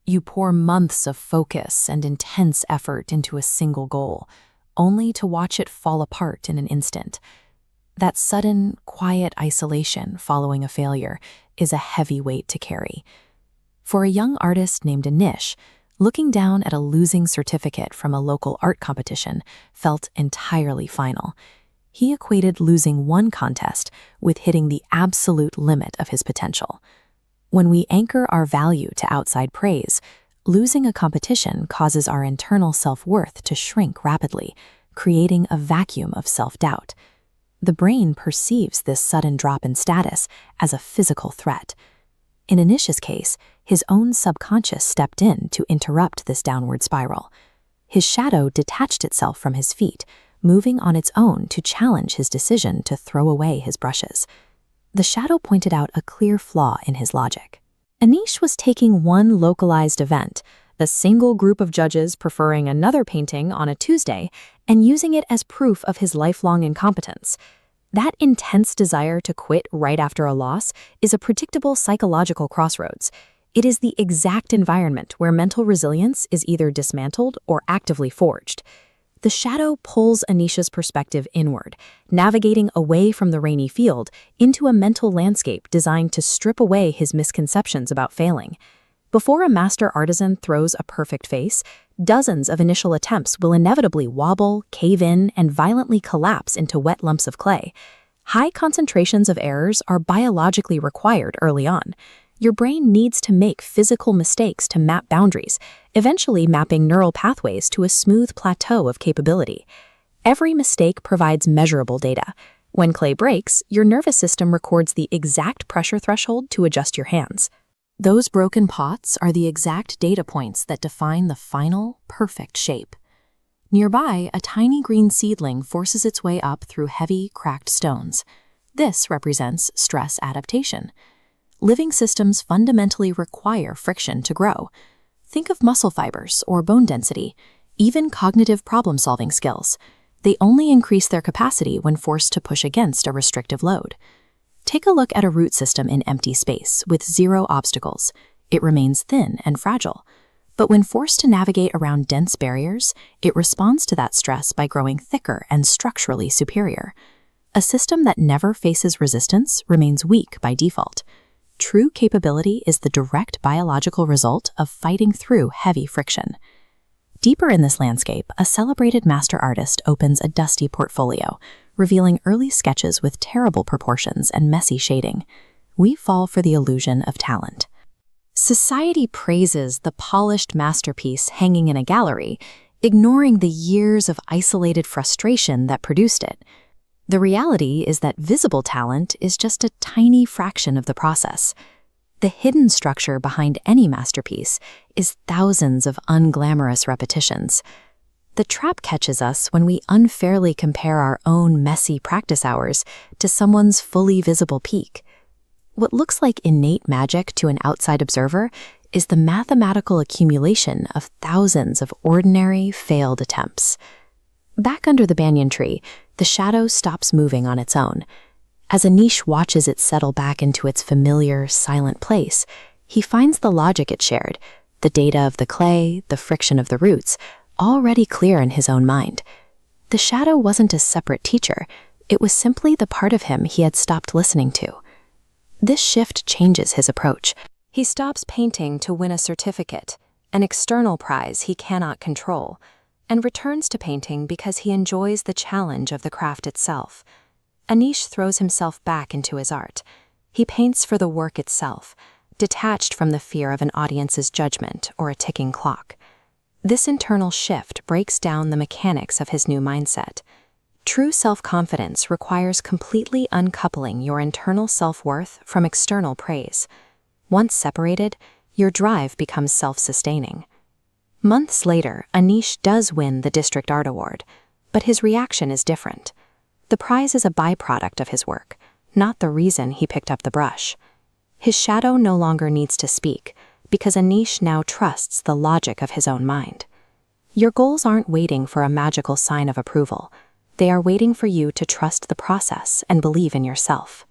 You pour months of focus and intense effort into a single goal, only to watch it fall apart in an instant. That sudden, quiet isolation following a failure is a heavy weight to carry. For a young artist named Anish, looking down at a losing certificate from a local art competition felt entirely final. He equated losing one contest with hitting the absolute limit of his potential. When we anchor our value to outside praise, losing a competition causes our internal self-worth to shrink rapidly, creating a vacuum of self-doubt. The brain perceives this sudden drop in status as a physical threat. In Anish's case, his own subconscious stepped in to interrupt this downward spiral. His shadow detached itself from his feet, moving on its own to challenge his decision to throw away his brushes. The shadow pointed out a clear flaw in his logic. Anish was taking one localized event, the single group of judges preferring another painting on a Tuesday, and using it as proof of his lifelong incompetence. That intense desire to quit right after a loss is a predictable psychological crossroads. It is the exact environment where mental resilience is either dismantled or actively forged. The shadow pulls Anish's perspective inward, navigating away from the rainy field into a mental landscape designed to strip away his misconceptions about failing. Before a master artisan throws a perfect face, dozens of initial attempts will inevitably wobble, cave in, and violently collapse into wet lumps of clay. High concentrations of errors are biologically required early on. Your brain needs to make physical mistakes to map boundaries, eventually mapping neural pathways to a smooth plateau of capability. Every mistake provides measurable data. When clay breaks, your nervous system records the exact pressure threshold to adjust your hands. Those broken pots are the exact data points that define the final, perfect shape. Nearby, a tiny green seedling forces its way up through heavy, cracked stones. This represents stress adaptation. Living systems fundamentally require friction to grow. Think of muscle fibers or bone density, even cognitive problem-solving skills. They only increase their capacity when forced to push against a restrictive load. Take a look at a root system in empty space with zero obstacles. It remains thin and fragile. But when forced to navigate around dense barriers, it responds to that stress by growing thicker and structurally superior. A system that never faces resistance remains weak by default. True capability is the direct biological result of fighting through heavy friction. Deeper in this landscape, a celebrated master artist opens a dusty portfolio, revealing early sketches with terrible proportions and messy shading. We fall for the illusion of talent. Society praises the polished masterpiece hanging in a gallery, ignoring the years of isolated frustration that produced it. The reality is that visible talent is just a tiny fraction of the process. The hidden structure behind any masterpiece is thousands of unglamorous repetitions. The trap catches us when we unfairly compare our own messy practice hours to someone's fully visible peak. What looks like innate magic to an outside observer is the mathematical accumulation of thousands of ordinary, failed attempts. Back under the banyan tree, the shadow stops moving on its own. As Anish watches it settle back into its familiar, silent place, he finds the logic it shared, the data of the clay, the friction of the roots, already clear in his own mind. The shadow wasn't a separate teacher, it was simply the part of him he had stopped listening to. This shift changes his approach. He stops painting to win a certificate, an external prize he cannot control, and returns to painting because he enjoys the challenge of the craft itself. Anish throws himself back into his art. He paints for the work itself, detached from the fear of an audience's judgment or a ticking clock. This internal shift breaks down the mechanics of his new mindset. True self-confidence requires completely uncoupling your internal self-worth from external praise. Once separated, your drive becomes self-sustaining. Months later, Anish does win the District Art Award, but his reaction is different. The prize is a byproduct of his work, not the reason he picked up the brush. His shadow no longer needs to speak, because Anish now trusts the logic of his own mind. Your goals aren't waiting for a magical sign of approval. They are waiting for you to trust the process and believe in yourself.